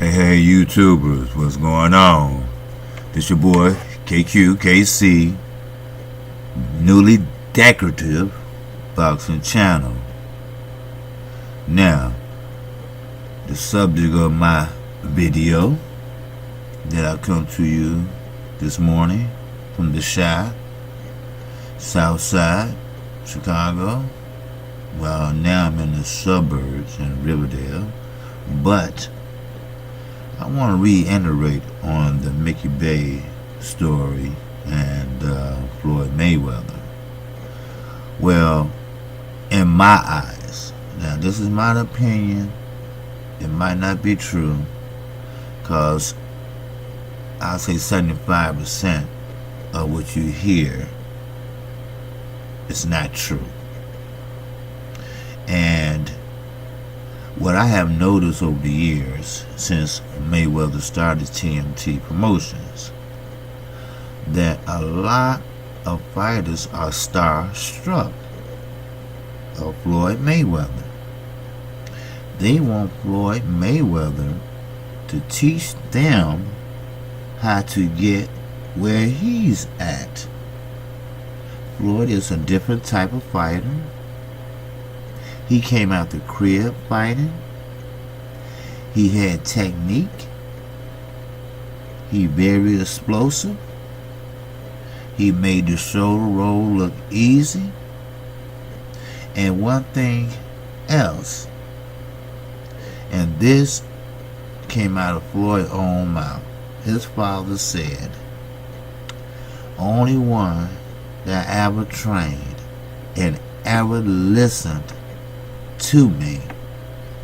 Hey, YouTubers, what's going on? This your boy, KC, newly decorative boxing channel. Now, the subject of my video that I come to you this morning from the South Side, Chicago. Well, now I'm in the suburbs in Riverdale, but I want to reiterate on the Mickey Bay story and Floyd Mayweather. Well, in my eyes, now this is my opinion, it might not be true, because I'll say 75% of what you hear is not true. And what I have noticed over the years since Mayweather started TMT Promotions, that a lot of fighters are starstruck of Floyd Mayweather. They want Floyd Mayweather to teach them how to get where he's at. Floyd is a different type of fighter. He came out the crib fighting. He had technique. He very explosive. He made the shoulder roll look easy. And one thing else, and this came out of Floyd's own mouth. His father said, only one that I ever trained and ever listened to me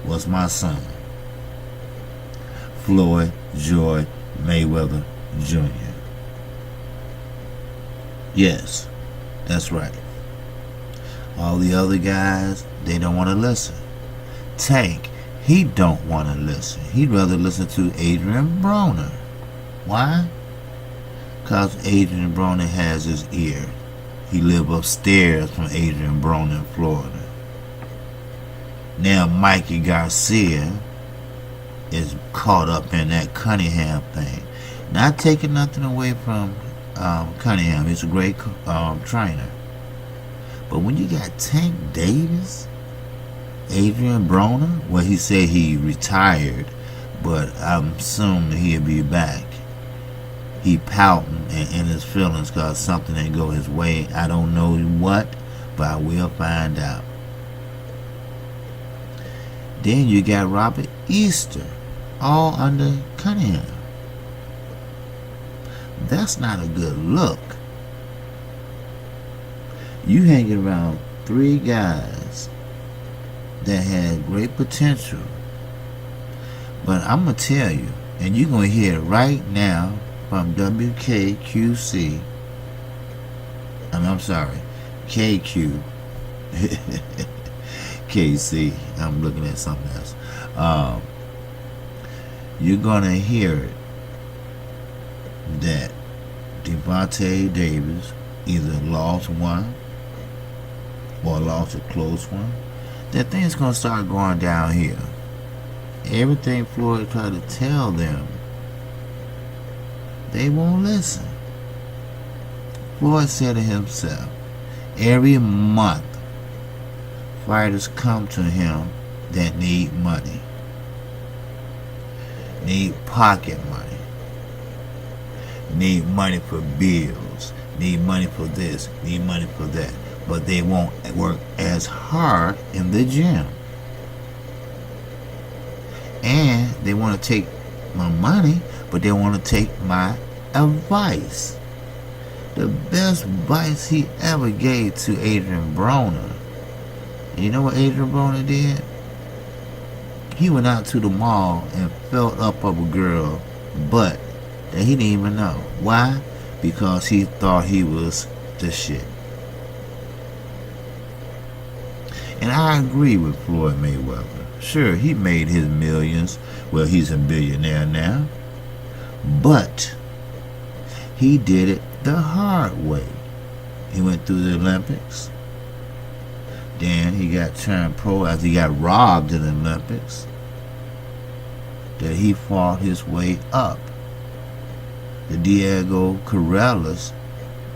was my son, Floyd Joy Mayweather Jr. Yes, that's right. All the other guys, they don't want to listen. Tank, he don't want to listen. He'd rather listen to Adrian Broner. Why? Because Adrian Broner has his ear. He lives upstairs from Adrian Broner in Florida. Now Mikey Garcia is caught up in that Cunningham thing. Not taking nothing away from Cunningham. He's a great trainer. But when you got Tank Davis, Adrian Broner, well, he said he retired, but I'm assuming he'll be back. He pouting and in his feelings because something didn't go his way. I don't know what, but I will find out. Then you got Robert Easter, all under Cunningham. That's not a good look. You hanging around three guys that had great potential. But I'm going to tell you, and you're going to hear it right now from WKQC. I'm sorry, KQ. KC. I'm looking at something else. You're going to hear it that Devontae Davis either lost one or lost a close one. That thing's going to start going downhill. Everything Floyd tried to tell them, they won't listen. Floyd said to himself, every month fighters come to him that need money, need pocket money, need money for bills, need money for this, need money for that, but they won't work as hard in the gym. And they want to take my money, but they want to take my advice. The best advice he ever gave to Adrian Broner. And you know what Adrian Broner did? He went out to the mall and felt up of a girl butt that he didn't even know. Why? Because he thought he was the shit. And I agree with Floyd Mayweather. Sure, he made his millions. Well, he's a billionaire now. But he did it the hard way. He went through the Olympics. Then he got turned pro after he got robbed in the Olympics. that he fought his way up. The Diego Corrales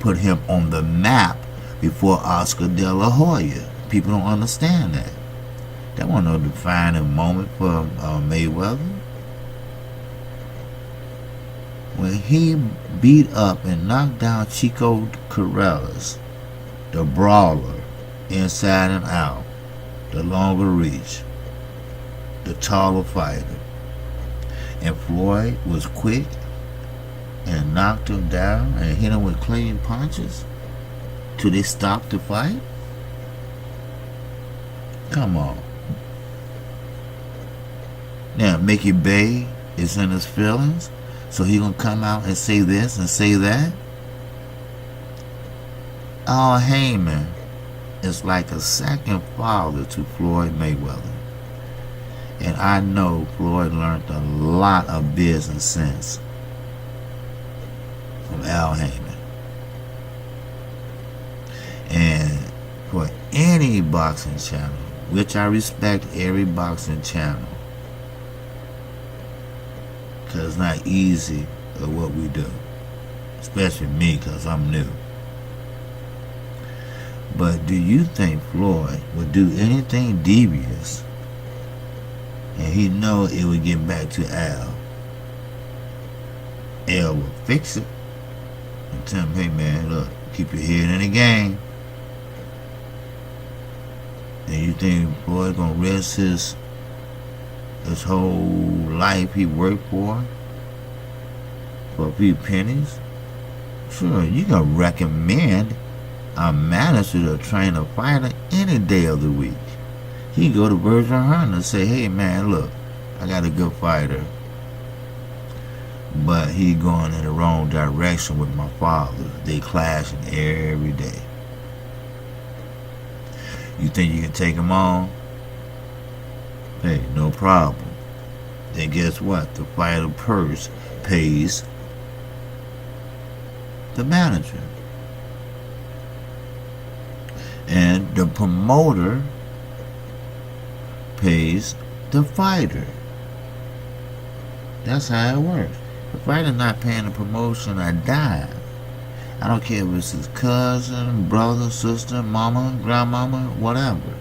put him on the map before Oscar De La Hoya. People don't understand that. That wasn't no defining moment for Mayweather. When he beat up and knocked down Chico Corrales, the brawler, inside and out, the longer reach, the taller fighter, and Floyd was quick and knocked him down and hit him with clean punches till they stopped the fight? Come on. Now, Mickey Bay is in his feelings, so he gonna come out and say this and say that? Al Heyman is like a second father to Floyd Mayweather. And I know Floyd learned a lot of business sense from Al Heyman. And for any boxing channel, which I respect every boxing channel, because it's not easy of what we do, especially me, because I'm new. But do you think Floyd would do anything devious and he know it would get back to Al? Al will fix it and tell him, hey man, look, keep your head in the game. And you think Floyd gonna risk his whole life he worked for a few pennies? Sure, you can recommend a manager to train a fighter any day of the week. He can go to Virgin Hunter and say, hey man, look, I got a good fighter, but he going in the wrong direction with my father. They clashing every day. You think you can take him on? Hey, no problem. Then guess what? The fighter purse pays the manager. And the promoter pays the fighter. That's how it works. The fighter not paying the promotion a dime. I don't care if it's his cousin, brother, sister, mama, grandmama, whatever.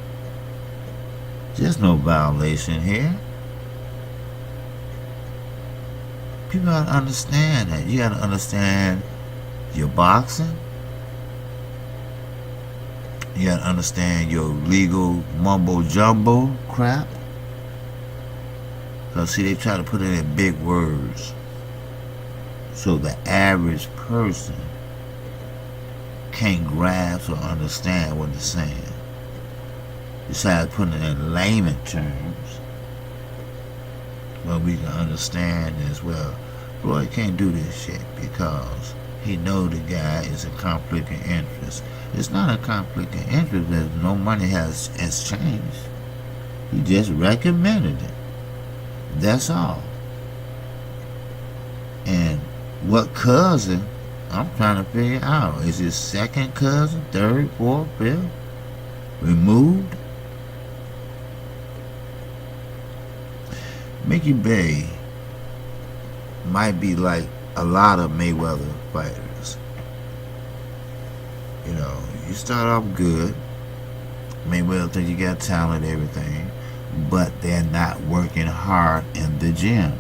There's no violation here. People gotta understand that. You gotta understand your boxing. You gotta understand your legal mumbo jumbo crap. Because see, they try to put it in big words so the average person can't grasp or understand what they're saying. Besides putting it in layman terms, well, we can understand as well. Floyd can't do this shit because he know the guy is a conflict of interest. It's not a conflict of interest that no money has exchanged. He just recommended it. That's all. And what cousin, I'm trying to figure out. Is his second cousin, third, fourth, fifth removed? Mickey Bay might be like a lot of Mayweather fighters. You know, you start off good. Mayweather think you got talent and everything, but they're not working hard in the gym.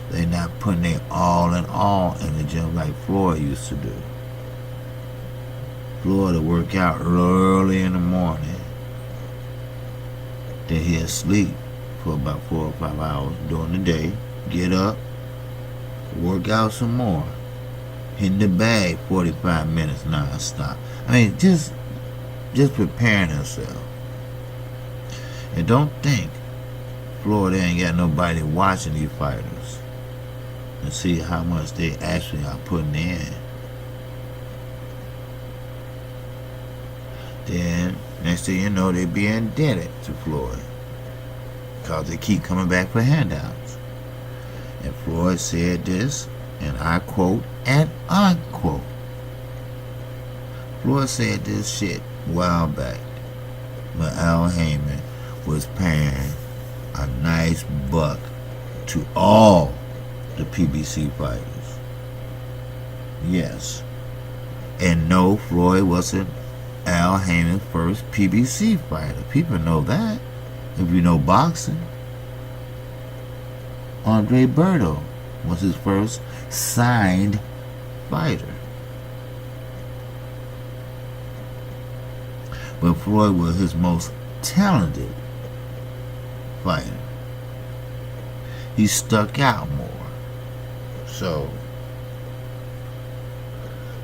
They're not putting their all in the gym like Floyd used to do. Floyd will work out early in the morning. Then he'll sleep for about 4 or 5 hours during the day. Get up, work out some more. Hit the bag 45 minutes non-stop. I mean, just preparing himself. And don't think Florida ain't got nobody watching these fighters and see how much they actually are putting in. Then next thing you know, they be indebted to Floyd because they keep coming back for handouts. And Floyd said this, and I quote and unquote. Floyd said this shit a while back when Al Heyman was paying a nice buck to all the PBC fighters. Yes. And no, Floyd wasn't Al Haymon's first PBC fighter. People know that. If you know boxing, Andre Berto was his first signed fighter. But Floyd was his most talented fighter. He stuck out more. So,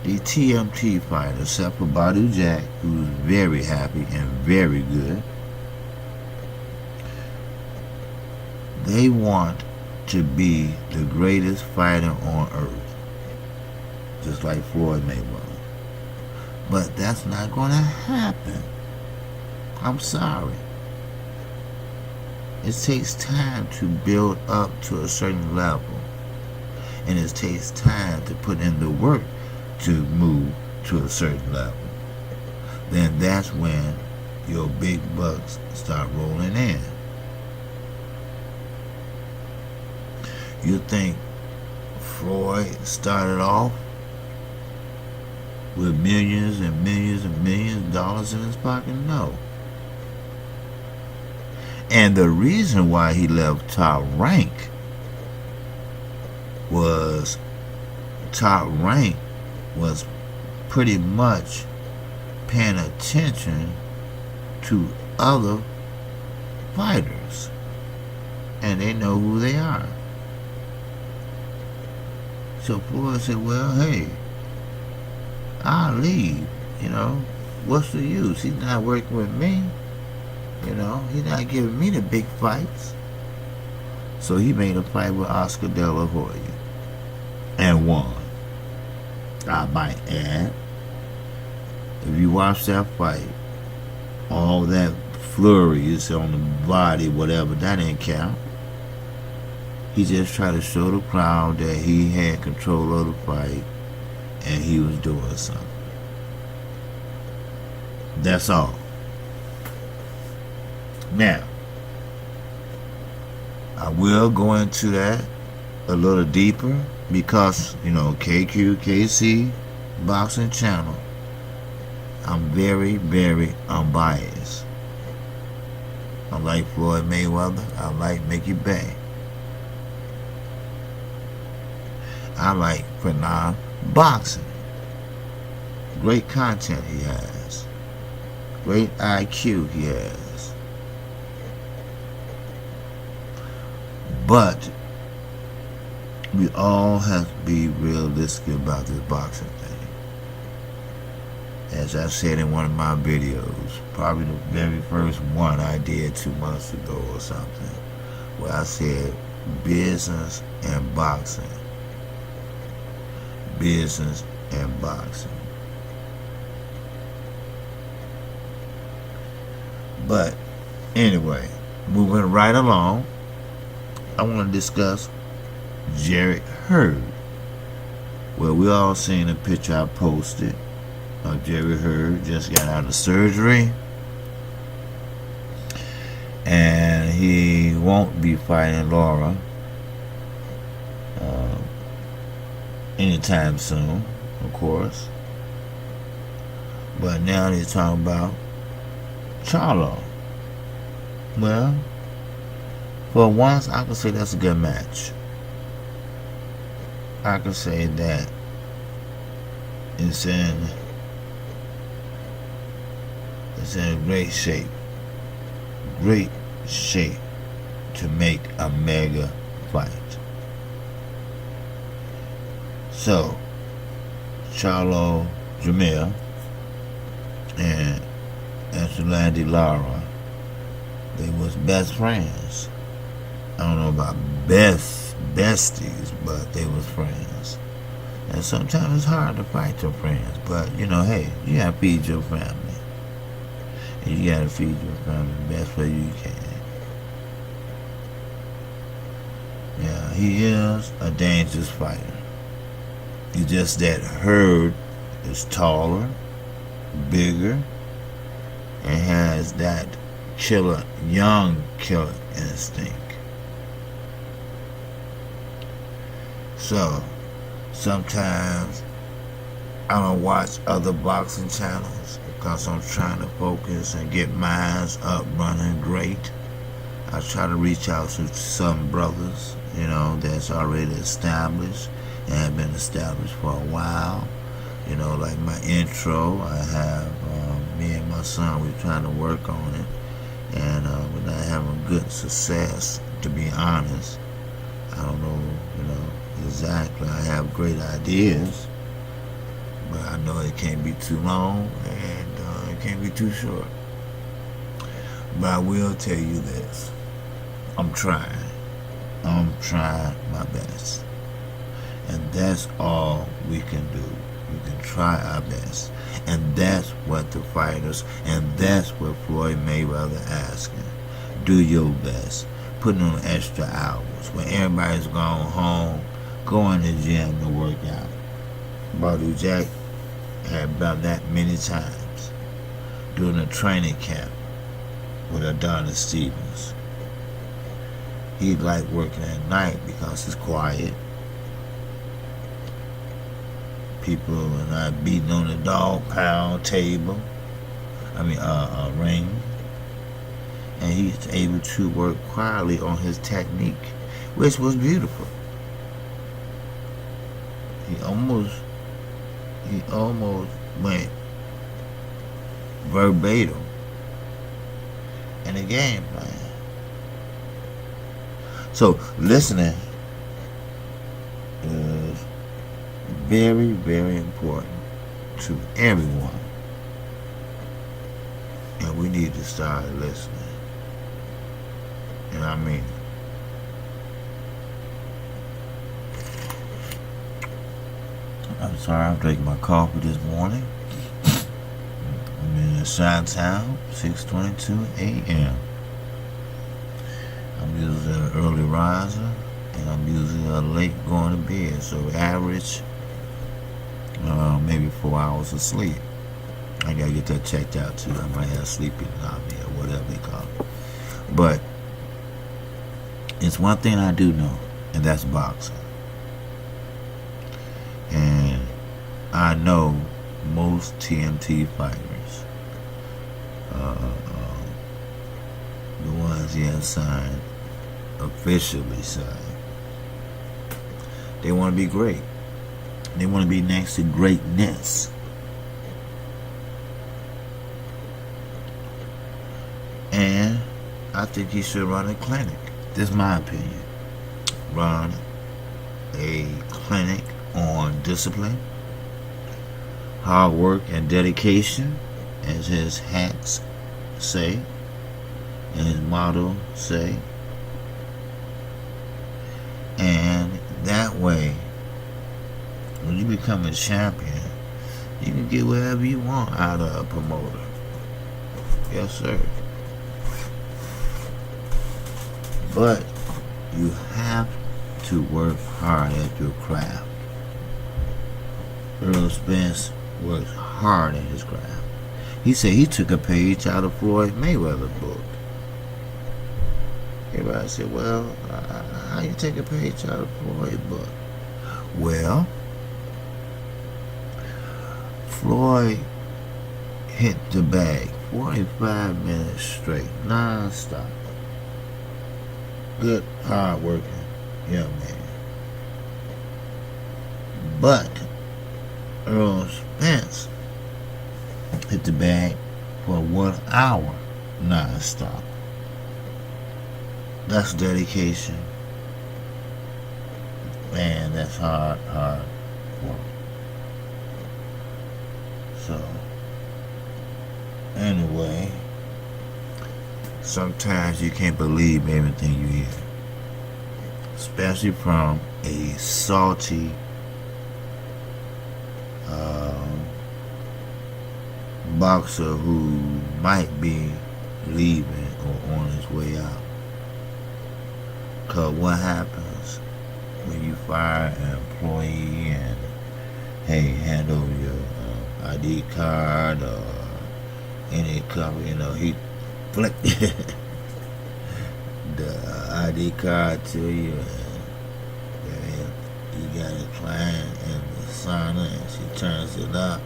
the TMT fighters, except for Badu Jack, who was very happy and very good, they want to be the greatest fighter on earth, just like Floyd Mayweather. But that's not going to happen. I'm sorry. It takes time to build up to a certain level. And it takes time to put in the work to move to a certain level. Then that's when your big bucks start rolling in. You think Floyd started off with millions and millions and millions of dollars in his pocket? No. And the reason why he left Top Rank was Top Rank was pretty much paying attention to other fighters, and they know who they are. So Floyd said, well, hey, I'll leave, what's the use? He's not working with me, he's not giving me the big fights. So he made a fight with Oscar De La Hoya and won. I might add, if you watch that fight, all that flurries on the body, whatever, that didn't count. He just tried to show the crowd that he had control of the fight and he was doing something. That's all. Now, I will go into that a little deeper because, KC Boxing Channel, I'm very, very unbiased. I like Floyd Mayweather. I like Mickey Bay. I like Pranam Boxing. Great content he has. Great IQ he has. But we all have to be realistic about this boxing thing. As I said in one of my videos, probably the very first one I did 2 months ago or something, where I said business and boxing. Business and boxing. But anyway, moving right along, I want to discuss Jarrett Hurd. Well, we all seen the picture I posted of Jarrett Hurd. Just got out of surgery, and he won't be fighting Laura anytime soon, of course. But now they're talking about Charlo. Well, for once, I can say that's a good match. I can say that it's in great shape. Great shape to make a mega fight. So, Charlo Jamil and Ancelandi Lara, they was best friends. I don't know about besties, but they was friends. And sometimes it's hard to fight your friends, but hey, you gotta feed your family. And you gotta feed your family the best way you can. Yeah, he is a dangerous fighter. It's just that Hurd is taller, bigger, and has that young killer instinct. So sometimes I don't watch other boxing channels because I'm trying to focus and get mine up running great. I try to reach out to some brothers, that's already established and have been established for a while. Like my intro, I have me and my son, we're trying to work on it. And we're not having good success, to be honest. I don't know, exactly. I have great ideas, but I know it can't be too long and it can't be too short. But I will tell you this. I'm trying my best. And that's all we can do. We can try our best. And that's what the fighters, and that's what Floyd Mayweather asking. Do your best. Put in extra hours. When everybody's gone home, go in the gym to work out. Badu Jack had done that many times during a training camp with Adonis Stevens. He liked working at night because it's quiet. People are not beating on the dog pound table. Ring. And he's able to work quietly on his technique, which was beautiful. He almost went verbatim in the game plan. So listening is very, very important to everyone. And we need to start listening. And I mean, I'm sorry, I'm drinking my coffee this morning. I'm in Chi-Town, 6:22 a.m. I'm usually an early riser, and I'm usually a late going to bed. So average, maybe 4 hours of sleep. I gotta get that checked out too. I might have sleeping apnea or whatever they call it. But it's one thing I do know, and that's boxing. And I know most TMT fighters, the ones he has signed, officially signed, they want to be great. They want to be next to greatness. And I think he should run a clinic. This is my opinion. Run a clinic on discipline, hard work, and dedication, as his hats say, and his motto say. And that way, when you become a champion, you can get whatever you want out of a promoter. Yes, sir. But you have to work hard at your craft. Earl Spence works hard at his craft. He said he took a page out of Floyd Mayweather's book. Everybody said, well, how you take a page out of Floyd's book? Well, Floyd hit the bag 45 minutes straight, non-stop. Good, hard-working young man. But Earl Spence hit the bag for 1 hour non-stop. That's dedication. Man, that's hard work. So, anyway, sometimes you can't believe everything you hear. Especially from a salty, boxer who might be leaving or on his way out. Because what happens when you fire an employee and, hey, hand over your ID card or any company, he flipped the ID card to you and you got it playing in the sauna and she turns it up.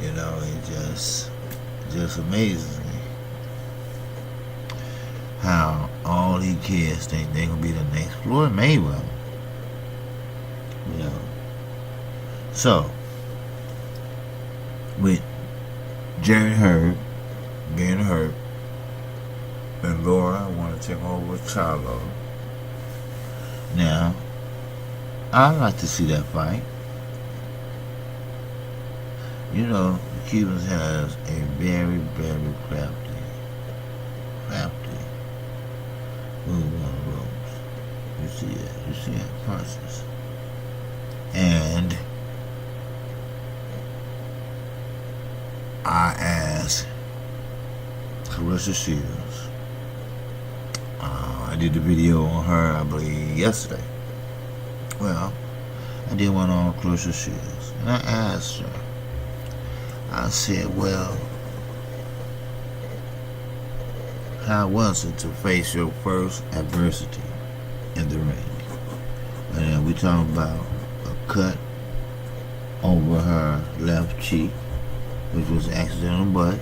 You know, it just amazes me how all these kids think they're gonna be the next Floyd Mayweather. You know. So with Jerry Hurd being hurt and Laura want to take over Charlo. Now, I'd like to see that fight. You know, the Cubans has a very, very crafty move on the ropes. You see that? You see that punches. And I asked Clarissa Shields. I did the video on her, I believe, yesterday. Well, I did one on Clarissa Shields. And I asked her, I said, well, how was it to face your first adversity in the ring? And then we talking about a cut over her left cheek, which was an accidental butt.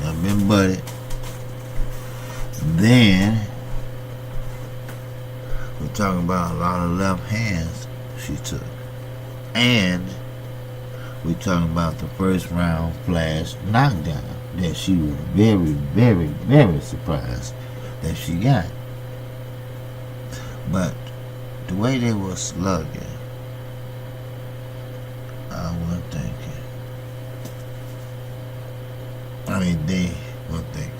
I've been butted. Then we're talking about a lot of left hands she took. And we're talking about the first round flash knockdown that she was very, very, very surprised that she got. But the way they were slugging, I wasn't thinking. I mean, they were thinking.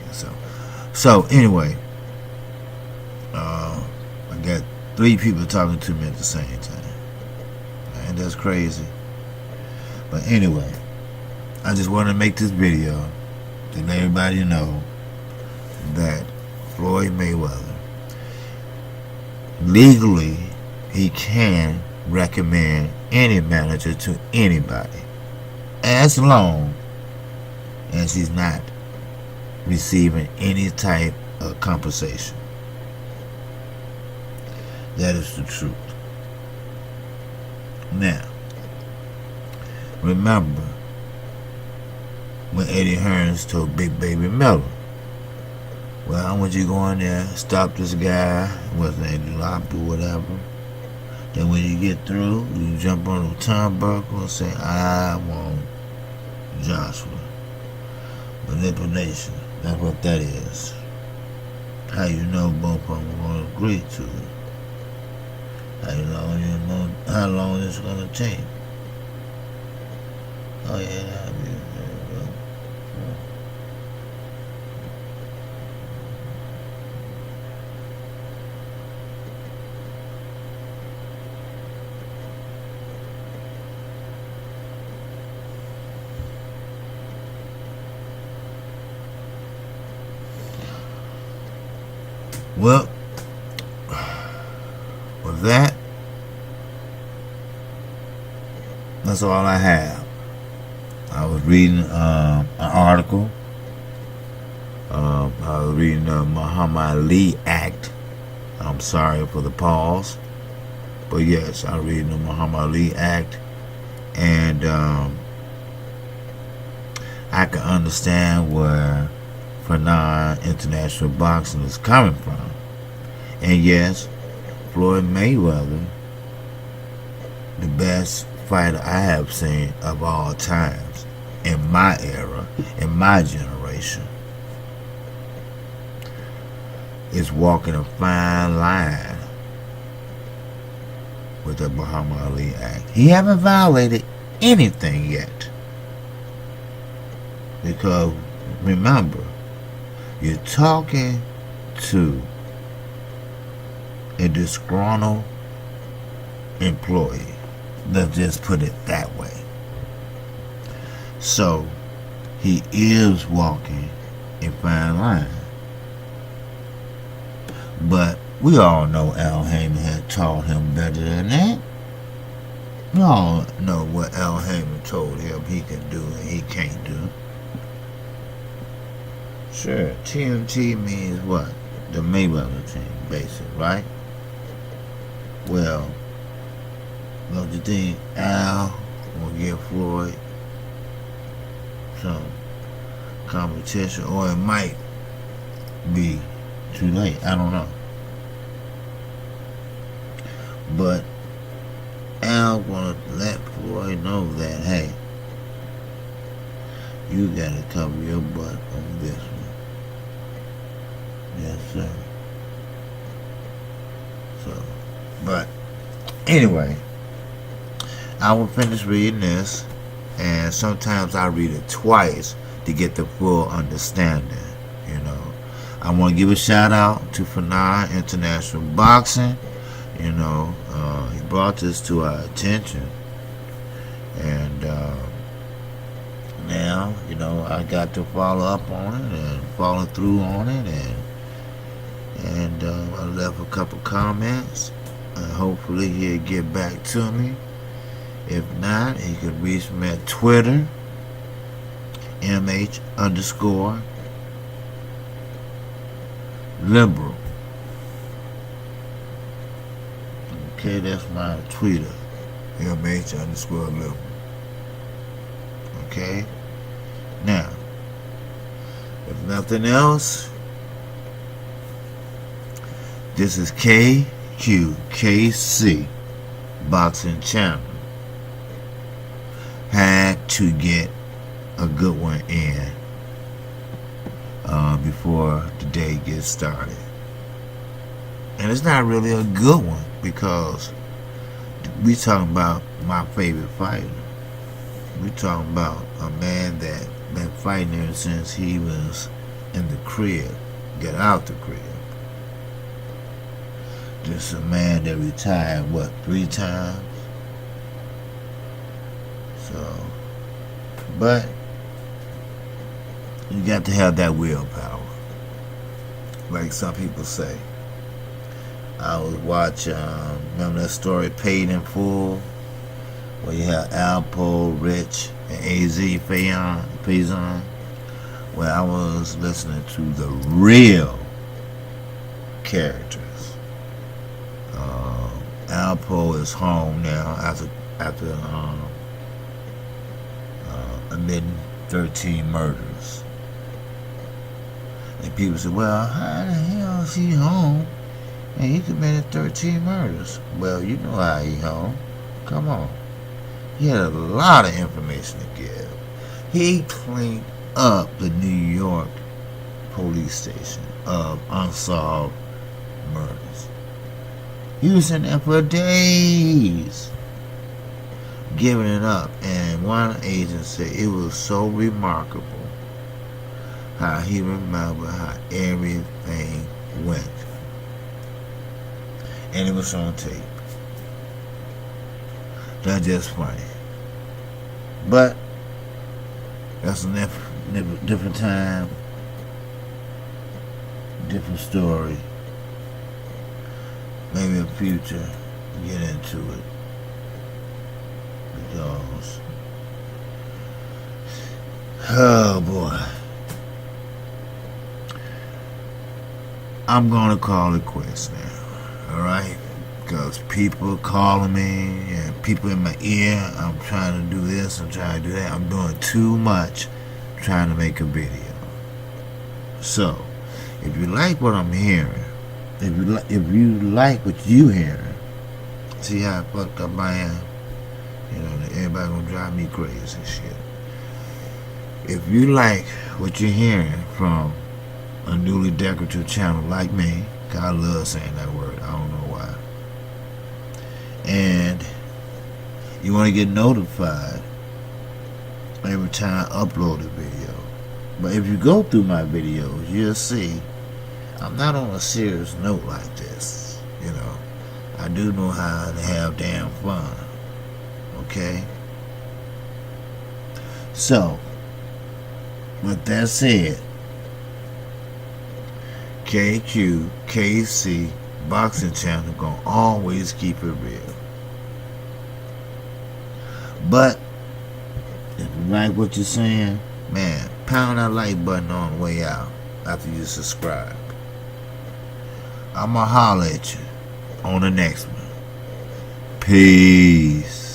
So anyway, I got 3 people talking to me at the same time. And that's crazy. But anyway, I just want to make this video to let everybody know that Floyd Mayweather, legally, he can recommend any manager to anybody as long as he's not receiving any type of compensation. That is the truth. Now, remember when Eddie Hearns told Big Baby Miller, well, I want you to go in there, stop this guy, what's his name, Jalop or whatever. Then when you get through, you jump on the turnbuckle and say, I want Joshua. Manipulation. That's what that is. How you know both of them are going to agree to it? How long it's going to take? Oh yeah, that'll be well. Well, with that, that's all I have. I was reading an article. I was reading the Muhammad Ali Act. I'm sorry for the pause. But yes, I was reading the Muhammad Ali Act. And I can understand where Fanon International Boxing is coming from. And yes, Floyd Mayweather, the best fighter I have seen of all times in my era, in my generation, is walking a fine line with the Muhammad Ali Act. He haven't violated anything yet. Because remember, you're talking to a disgruntled employee. Let's just put it that way. So, he is walking a fine line. But we all know Al Heyman had taught him better than that. We all know what Al Heyman told him he can do and he can't do. Sure, TMT means what? The Mayweather team, basically, right? Well, don't you think Al will give Floyd some competition, or it might be too late? I don't know. But Al gonna let Floyd know that, hey, you gotta cover your butt on this one. Yes, sir. So, but anyway, I will finish reading this, and sometimes I read it twice to get the full understanding. You know, I want to give a shout out to Fanar International Boxing. You know, he brought this to our attention, and now, you know, I got to follow up on it and follow through on it, and I left a couple comments, and hopefully he'll get back to me. If not, he could reach me at Twitter, MH_liberal. Okay, that's my Twitter, MH_liberal. Okay? Now, if nothing else, this is KQKC Boxing Channel. Had to get a good one in before the day gets started. And it's not really a good one because we talking about my favorite fighter. We talking about a man that been fighting ever since he was in the crib, get out the crib. Just a man that retired, 3 times? So, but you got to have that willpower, like some people say. I was watching, remember that story, Paid in Full, where you have Alpo, Rich, and AZ Faison, where I was listening to the real characters. Alpo is home now after admitting 13 murders. And people say, well, how the hell is he home? And he committed 13 murders. Well, you know how he home. Come on. He had a lot of information to give. He cleaned up the New York police station of unsolved murders. He was in there for days giving it up. And one agent said it was so remarkable how he remembered how everything went. And it was on tape. That's just funny. But that's a different time, different story. Maybe in the future get into it, because oh boy, I'm gonna call it quits now. All right, because people calling me and people in my ear. I'm trying to do this, I'm trying to do that. I'm doing too much trying to make a video. So if you like what I'm hearing, if you like what you hearing, see how fucked up I am. You know, everybody gonna drive me crazy and shit. If you like what you're hearing from a newly decorative channel like me, 'cause I love saying that word, I don't know why, and you want to get notified every time I upload a video. But if you go through my videos, you'll see I'm not on a serious note like this. You know, I do know how to have damn fun. Okay? So, with that said, KQKC Boxing Channel gonna always keep it real. But if you like what you're saying, man, pound that like button on the way out after you subscribe. I'ma holler at you on the next one. Peace.